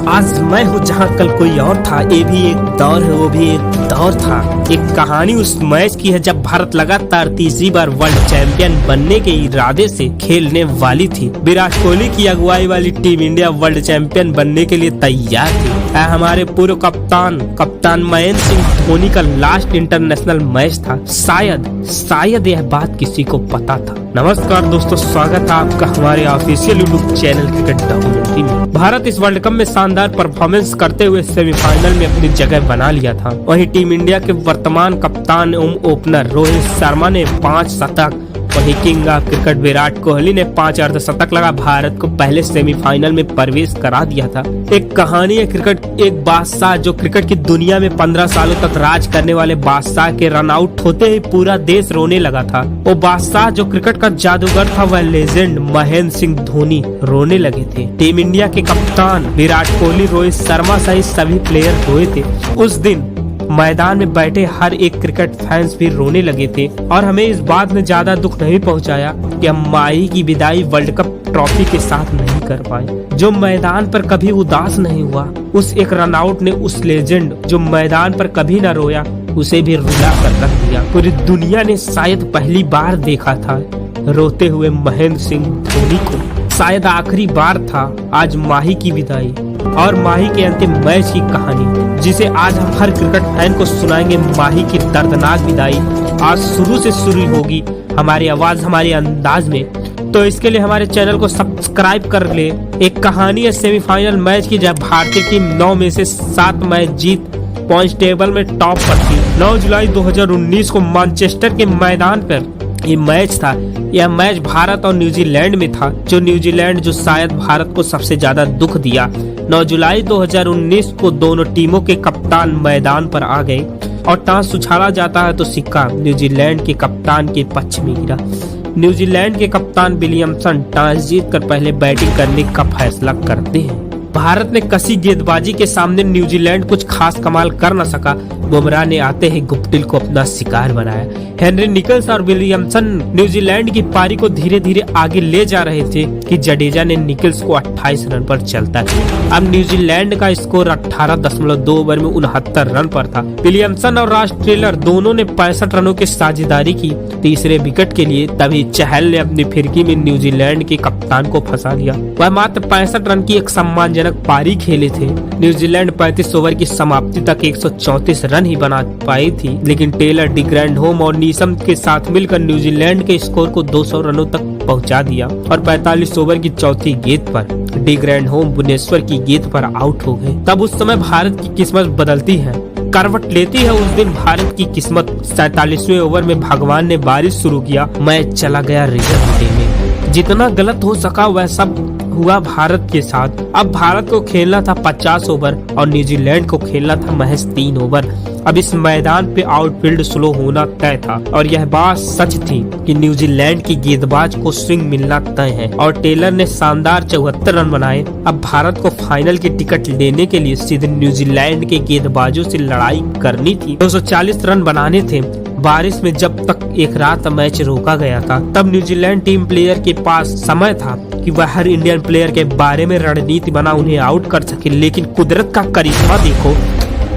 आज मैं हूँ जहाँ कल कोई और था। ये भी एक दौर है, वो भी एक दौर था। एक कहानी उस मैच की है जब भारत लगातार तीसरी बार वर्ल्ड चैंपियन बनने के इरादे से खेलने वाली थी। विराट कोहली की अगुवाई वाली टीम इंडिया वर्ल्ड चैंपियन बनने के लिए तैयार थी। हमारे पूर्व कप्तान महेंद्र सिंह धोनी का लास्ट इंटरनेशनल मैच था। शायद यह बात किसी को पता था। नमस्कार दोस्तों, स्वागत है आपका हमारे official YouTube channel cricket documentary में। भारत इस वर्ल्ड कप में शानदार परफॉर्मेंस करते हुए सेमीफाइनल में अपनी जगह बना लिया था। वहीं टीम इंडिया के वर्तमान कप्तान एवं ओपनर रोहित शर्मा ने 5 शतक, वहीं king of cricket Virat Kohli ने 5 अर्धशतक लगा भारत को पहले सेमीफाइनल में प्रवेश करा दिया था। एक कहानी है क्रिकेट, एक बादशाह जो क्रिकेट की दुनिया में 15 सालों तक राज करने वाले बादशाह के रन आउट होते ही पूरा देश रोने लगा था। वो बादशाह जो क्रिकेट का जादूगर था, वह लेजेंड महेंद्र सिंह धोनी रोने लगे थे। टीम इंडिया के कप्तान विराट कोहली, रोहित शर्मा सहित सभी प्लेयर रोए थे। उस दिन मैदान में बैठे हर एक क्रिकेट फैंस भी रोने लगे थे और हमें इस बात में ज्यादा दुख नहीं पहुंचाया कि हम माही की विदाई वर्ल्ड कप ट्रॉफी के साथ नहीं कर पाए। जो मैदान पर कभी उदास नहीं हुआ, उस एक रन आउट ने उस लेजेंड जो मैदान पर कभी न रोया, उसे भी रुला कर रख दिया। पूरी दुनिया ने शायद पहली बार देखा था रोते हुए महेंद्र सिंह धोनी को। शायद आखिरी बार था आज माही की विदाई और माही के अंतिम मैच की कहानी, जिसे आज हम हर क्रिकेट फैन को सुनाएंगे। माही की दर्दनाक विदाई आज शुरू से शुरू होगी, हमारी आवाज हमारे अंदाज में। तो इसके लिए हमारे चैनल को सब्सक्राइब कर ले। एक कहानी है सेमीफाइनल मैच की, जब भारतीय टीम 9 में से 7 मैच जीत पॉइंट टेबल में टॉप पर थी। 9 जुलाई 2019 को मैनचेस्टर के मैदान पर ये मैच था। यह मैच भारत और न्यूजीलैंड में था, जो शायद भारत को सबसे ज्यादा दुख दिया। 9 जुलाई 2019 को दोनों टीमों के कप्तान मैदान पर आ गए और टॉस उछाला जाता है तो सिक्का न्यूजीलैंड के कप्तान के पक्ष में गिरा। न्यूजीलैंड के कप्तान विलियमसन टॉस जीतकर पहले बैटिंग करने का फैसला करते हैं। भारत ने कसी गेंदबाजी के सामने न्यूजीलैंड कुछ खास कमाल कर न सका। बुमराह ने आते ही गुप्टिल को अपना शिकार बनाया। हेनरी निकल्स और विलियमसन न्यूजीलैंड की पारी को धीरे धीरे आगे ले जा रहे थे कि जडेजा ने निकल्स को 28 रन पर चलता किया। अब न्यूजीलैंड का स्कोर 18.2 ओवर में 69 रन पर था। विलियमसन और रॉस टेलर दोनों ने 65 रनों की साझेदारी की तीसरे विकेट के लिए। तभी चहल ने अपनी फिरकी में न्यूजीलैंड के कप्तान को फंसा दिया। वह मात्र 65 रन की एक सम्मानजनक पारी खेले थे। न्यूजीलैंड 35 ओवर की समाप्ति तक 134 रन ही बना पाई थी, लेकिन टेलर, डी ग्रैंडहोम और नीसम के साथ मिलकर न्यूजीलैंड के स्कोर को 200 रनों तक पहुंचा दिया और 45 ओवर की चौथी गेंद पर डी ग्रैंडहोम भुवनेश्वर की गेंद पर आउट हो गए। तब उस समय भारत की किस्मत बदलती है, करवट लेती है। उस दिन भारत की किस्मत 47वें ओवर में भगवान ने बारिश शुरू किया। मैच चला गया रिजर्व डे में। जितना गलत हो सका वह सब हुआ भारत के साथ। अब भारत को खेलना था 50 ओवर और न्यूजीलैंड को खेलना था महज 3 ओवर। अब इस मैदान पे आउटफील्ड स्लो होना तय था और यह बात सच थी कि न्यूजीलैंड की गेंदबाज को स्विंग मिलना तय है और टेलर ने शानदार 74 रन बनाए। अब भारत को फाइनल की टिकट लेने के लिए सीधे न्यूजीलैंड के गेंदबाजों से लड़ाई करनी थी। 240 रन बनाने थे। बारिश में जब तक एक रात मैच रोका गया था, तब न्यूजीलैंड टीम प्लेयर के पास समय था कि वह हर इंडियन प्लेयर के बारे में रणनीति बना उन्हें आउट कर सके। लेकिन कुदरत का करिश्मा देखो,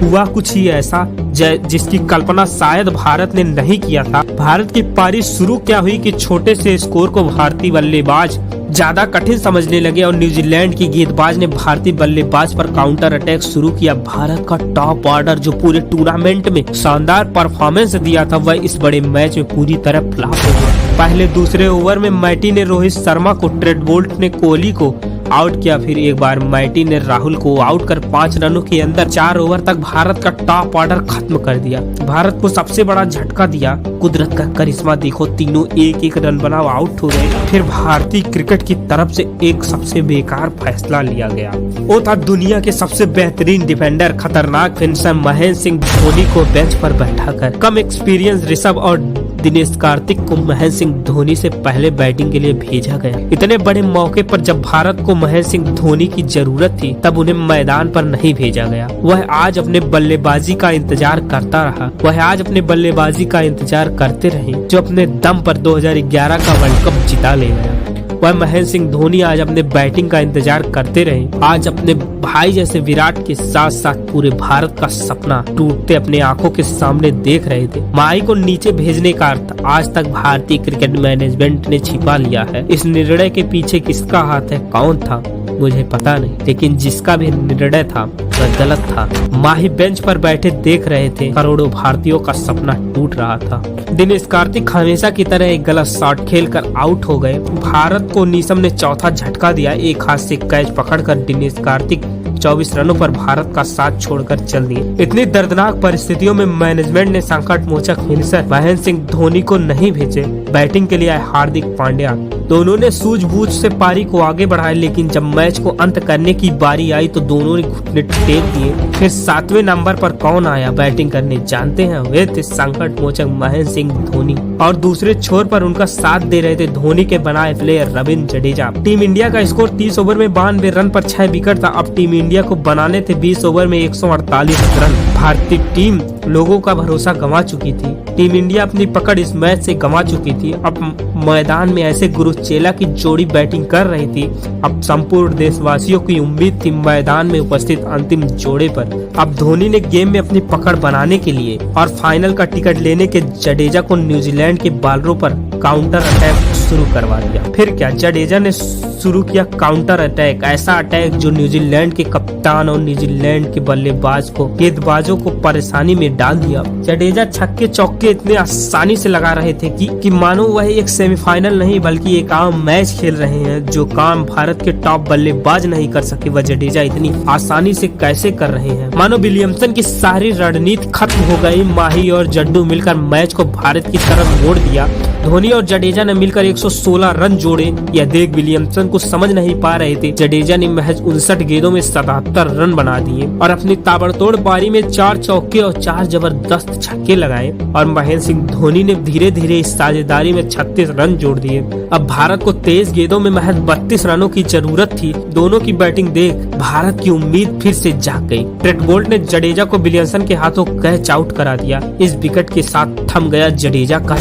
हुआ कुछ ही ऐसा जिसकी कल्पना शायद भारत ने नहीं किया था। भारत की पारी शुरू क्या हुई कि छोटे से स्कोर को भारतीय बल्लेबाज ज्यादा कठिन समझने लगे और न्यूजीलैंड की गेंदबाज ने भारतीय बल्लेबाज पर काउंटर अटैक शुरू किया। भारत का टॉप ऑर्डर जो पूरे टूर्नामेंट में शानदार परफॉर्मेंस दिया था, वह इस बड़े मैच में पूरी तरह फ्लॉप हो गया। पहले दूसरे ओवर में मैटी ने रोहित शर्मा को, ट्रेंट बोल्ट ने कोहली को आउट किया। फिर एक बार मैटी ने राहुल को आउट कर 5 रनों के अंदर 4 ओवर तक भारत का टॉप ऑर्डर खत्म कर दिया। भारत को सबसे बड़ा झटका दिया। कुदरत का करिश्मा देखो, तीनों एक रन बनाओ आउट हो गए। फिर भारतीय क्रिकेट की तरफ से एक सबसे बेकार फैसला लिया गया। वो था दुनिया के सबसे बेहतरीन डिफेंडर, खतरनाक फिनिशर महेंद्र सिंह धोनी को बेंच पर बैठाकर कम एक्सपीरियंस ऋषभ और दिनेश कार्तिक को महेंद्र सिंह धोनी से पहले बैटिंग के लिए भेजा गया। इतने बड़े मौके पर जब भारत को महेंद्र सिंह धोनी की जरूरत थी, तब उन्हें मैदान पर नहीं भेजा गया। वह आज अपने बल्लेबाजी का इंतजार करता रहा। वह आज अपने बल्लेबाजी का इंतजार करते रहे जो अपने दम पर 2011 का वर्ल्ड कप जिता ले गया। वह महेंद्र सिंह धोनी आज अपने बैटिंग का इंतजार करते रहे। आज अपने भाई जैसे विराट के साथ साथ पूरे भारत का सपना टूटते अपने आंखों के सामने देख रहे थे। माही को नीचे भेजने का अर्थ आज तक भारतीय क्रिकेट मैनेजमेंट ने छिपा लिया है। इस निर्णय के पीछे किसका हाथ है, कौन था, मुझे पता नहीं, लेकिन जिसका भी निर्णय था वह गलत था। माही बेंच पर बैठे देख रहे थे करोड़ों भारतीयों का सपना टूट रहा था। दिनेश कार्तिक हमेशा की तरह एक गलत शॉट खेलकर आउट हो गए। भारत को नीसम ने चौथा झटका दिया। एक हाथ से कैच पकड़कर दिनेश कार्तिक 24 रनों पर भारत का साथ छोड़कर चल दिए। इतनी दर्दनाक परिस्थितियों में मैनेजमेंट ने संकट मोचक फिनिशर महेंद्र सिंह धोनी को नहीं भेजे। बैटिंग के लिए आए हार्दिक पांड्या। दोनों ने सूझबूझ से पारी को आगे बढ़ाया, लेकिन जब मैच को अंत करने की बारी आई तो दोनों ने घुटने टेक दिए। फिर 7वें नंबर पर कौन आया बैटिंग करने, जानते हैं? वे थे संकट मोचक महेंद्र सिंह धोनी। और दूसरे छोर पर उनका साथ दे रहे थे धोनी के बनाए player Ravindra Jadeja. Team India का स्कोर 30 ओवर में 92 रन पर 6 विकेट था। अब टीम इंडिया को बनाने थे 20 ओवर में 148 रन। भारतीय टीम लोगों का भरोसा गंवा चुकी थी। टीम इंडिया अपनी पकड़ इस मैच से गंवा चुकी थी। अब मैदान में ऐसे गुरु चेला की जोड़ी बैटिंग कर रही थी। अब संपूर्ण देशवासियों की उम्मीद थी मैदान में उपस्थित अंतिम जोड़े पर। अब धोनी ने गेम में अपनी पकड़ बनाने के लिए और फाइनल का टिकट लेने के जडेजा को न्यूजीलैंड के बॉलरों पर काउंटर अटैक शुरू करवा दिया। फिर क्या, जडेजा ने शुरू किया काउंटर अटैक, ऐसा अटैक जो न्यूजीलैंड के कप्तान और न्यूजीलैंड के बल्लेबाज को गेंदबाजों को परेशानी में डाल दिया। जडेजा छक्के चौके इतने आसानी से लगा रहे थे कि मानो वह एक सेमीफाइनल नहीं बल्कि एक आम मैच खेल रहे हैं। जो काम भारत के टॉप बल्लेबाज नहीं कर सके वह जडेजा इतनी आसानी से कैसे कर रहे हैं। मानो विलियमसन की सारी रणनीति खत्म हो गई। माही और जड्डू मिलकर मैच को भारत की तरफ मोड़ दिया। धोनी और जडेजा ने मिलकर 116 रन जोड़े। यह देख विलियमसन को समझ नहीं पा रहे थे। जडेजा ने महज 59 गेंदों में 77 रन बना दिए और अपनी ताबड़तोड़ पारी में 4 चौके और 4 जबरदस्त छक्के लगाए। और महेंद्र सिंह धोनी ने धीरे धीरे इस साझेदारी में 36 रन जोड़ दिए। अब भारत को 23 गेंदों में महज 32 रनों की जरूरत थी। दोनों की बैटिंग देख भारत की उम्मीद फिर से जाग गई। ट्रेंट बोल्ट ने जडेजा को विलियमसन के हाथों कैच आउट करा दिया। इस विकेट के साथ थम गया जडेजा का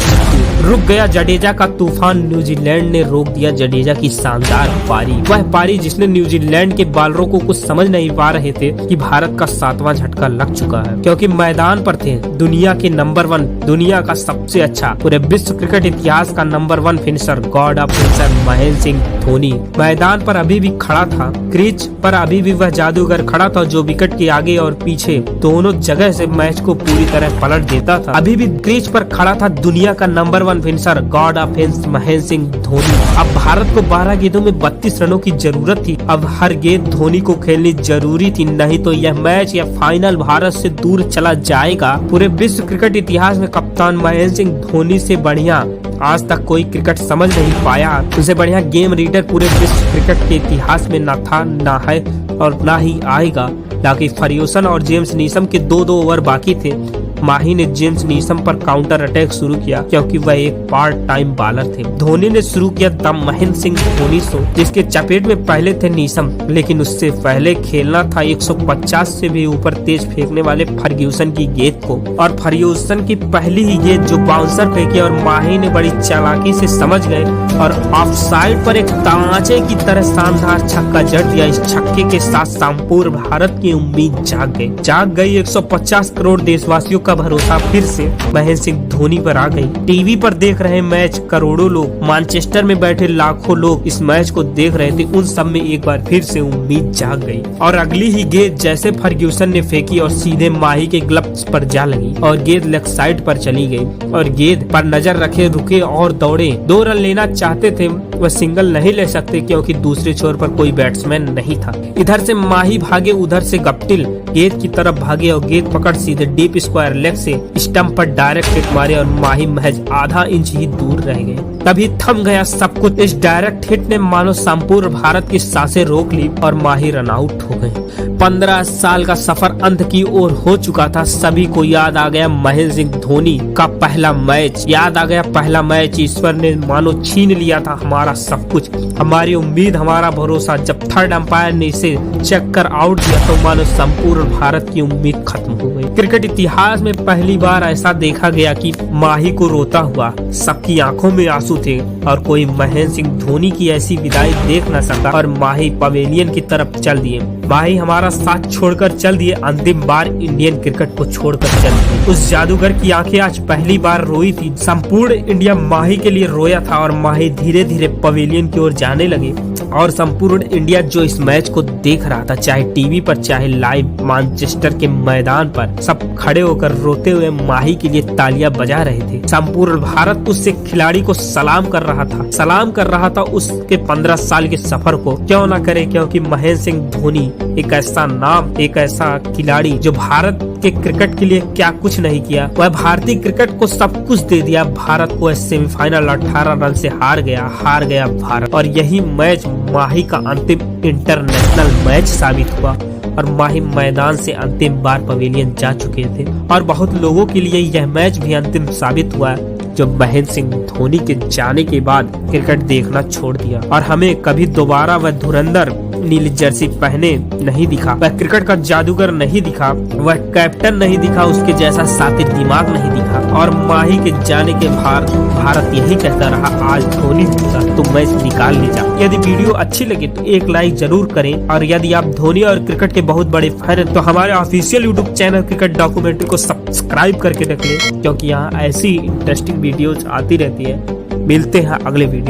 रुक गया जडेजा का तूफान। न्यूजीलैंड ने रोक दिया जडेजा की शानदार पारी। वह पारी जिसने न्यूजीलैंड के बॉलरों को कुछ समझ नहीं पा रहे थे कि भारत का 7वां झटका लग चुका है, क्योंकि मैदान पर थे दुनिया के नंबर 1, दुनिया का सबसे अच्छा, पूरे विश्व क्रिकेट इतिहास का number 1 finisher, God of finisher Mahendra Singh Dhoni. मैदान पर अभी भी खड़ा था, क्रीज पर अभी भी वह जादूगर खड़ा था जो विकेट के आगे और पीछे दोनों जगह से मैच को पूरी तरह पलट देता था। अभी भी क्रीज पर खड़ा था दुनिया का number 1 finisher, God of finisher Mahendra Singh Dhoni. अब भारत को 12 गेंदों में 32 रनों की जरूरत थी। अब हर गेंद धोनी को खेलनी जरूरी थी, नहीं तो यह मैच या फाइनल भारत से दूर चला जाएगा। पूरे विश्व क्रिकेट इतिहास में कप्तान महेंद्र सिंह धोनी से बढ़िया आज तक कोई क्रिकेट समझ नहीं पाया। उनसे बढ़िया गेम रीडर पूरे विश्व क्रिकेट के इतिहास में न था, न है और न ही आएगा। लाकी फर्ग्यूसन और जेम्स नीसम के 2-2 ओवर बाकी थे। माही ने जेम्स नीसम पर काउंटर अटैक शुरू किया क्योंकि वह एक पार्ट टाइम बॉलर थे। धोनी ने शुरू किया द महेंद्र सिंह धोनी शो, जिसके चपेट में पहले थे नीसम, लेकिन उससे पहले खेलना था 150 से भी ऊपर तेज फेंकने वाले फर्ग्यूसन की गेंद को। और फर्ग्यूसन की पहली ही गेंद जो बाउंसर फेंकी और माही ने बड़ी चालाकी से समझ गए और ऑफ साइड पर एक तमाचे की तरह शानदार छक्का जड़ दिया। इस छक्के के साथ संपूर्ण भारत की उम्मीद जाग गई। 150 करोड़ देशवासियों का भरोसा फिर से महेंद्र सिंह धोनी पर आ गई। टीवी पर देख रहे मैच करोड़ों लोग, मैनचेस्टर में बैठे लाखों लोग इस मैच को देख रहे थे। उन सब में एक बार फिर से उम्मीद जाग गई और अगली ही गेंद जैसे फर्ग्यूसन ने फेंकी और सीधे माही के ग्लव्स पर जा लगी और गेंद लेग साइड पर चली गई और गेंद पर नजर रखे रुके और दौड़े। 2 रन लेना चाहते थे, वह सिंगल नहीं ले सकते क्योंकि दूसरे छोर पर कोई बैट्समैन नहीं था। इधर से माही भागे, उधर से गप्टिल गेंद की तरफ भागे और गेंद पकड़ सीधे डीप स्क्वायर लेग से स्टंप पर डायरेक्ट हिट मारे और माही महज आधा इंच ही दूर रह गए। तभी थम गया सब कुछ। इस डायरेक्ट हिट ने मानो संपूर्ण भारत की सांसें रोक ली और माही रन आउट हो गए। 15 साल का सफर अंत की ओर हो चुका था। सभी को याद आ गया महेंद्र सिंह धोनी का पहला मैच, याद आ गया पहला मैच। ईश्वर ने मानो छीन लिया था हमारा सब कुछ, हमारी उम्मीद, हमारा भरोसा। जब थर्ड अंपायर ने इसे चेक कर आउट दिया तो मानो संपूर्ण भारत की उम्मीद खत्म हो गई। क्रिकेट इतिहास में में पहली बार ऐसा देखा गया कि माही को रोता हुआ। सबकी आंखों में आंसू थे और कोई महेंद्र सिंह धोनी की ऐसी विदाई देख न सका और माही पवेलियन की तरफ चल दिए। माही हमारा साथ छोड़कर चल दिए, अंतिम बार इंडियन क्रिकेट को छोड़कर चल दिए। उस जादूगर की आंखें आज पहली बार रोई थी। संपूर्ण इंडिया माही के लिए रोया था और माही धीरे धीरे पवेलियन की ओर जाने लगे और संपूर्ण इंडिया जो इस मैच को देख रहा था, चाहे टीवी पर चाहे लाइव मैनचेस्टर के मैदान पर, सब खड़े होकर रोते हुए माही के लिए तालियां बजा रहे थे। संपूर्ण भारत उससे खिलाड़ी को सलाम कर रहा था उसके 15 साल के सफर को। क्यों ना करे, क्योंकि महेंद्र सिंह धोनी एक ऐसा नाम, एक ऐसा खिलाड़ी जो भारत के क्रिकेट के लिए क्या कुछ नहीं किया, वह भारतीय क्रिकेट को सब कुछ दे दिया। भारत को सेमीफाइनल 18 रन से हार गया भारत। और यही मैच माही का अंतिम इंटरनेशनल मैच साबित हुआ और माही मैदान से अंतिम बार पवेलियन जा चुके थे। और बहुत लोगों के लिए यह मैच भी अंतिम साबित हुआ जो महेंद्र सिंह धोनी के जाने के बाद क्रिकेट देखना छोड़ दिया और हमें कभी दोबारा वह धुरंधर नीली जर्सी पहने नहीं दिखा, वह क्रिकेट का जादूगर नहीं दिखा, वह कैप्टन नहीं दिखा, उसके जैसा साथी दिमाग नहीं दिखा। और माही के जाने के बाद भारत यही कहता रहा, आज धोनी जीता तो मैच निकाल ले जा। यदि वीडियो अच्छी लगे तो एक लाइक जरूर करें और यदि आप धोनी और क्रिकेट के बहुत बड़े फैन हैं तो हमारे official YouTube channel cricket documentary को सब्सक्राइब करके रख लें, क्योंकि यहाँ ऐसी इंटरेस्टिंग वीडियोज आती रहती है। मिलते हैं अगले वीडियो।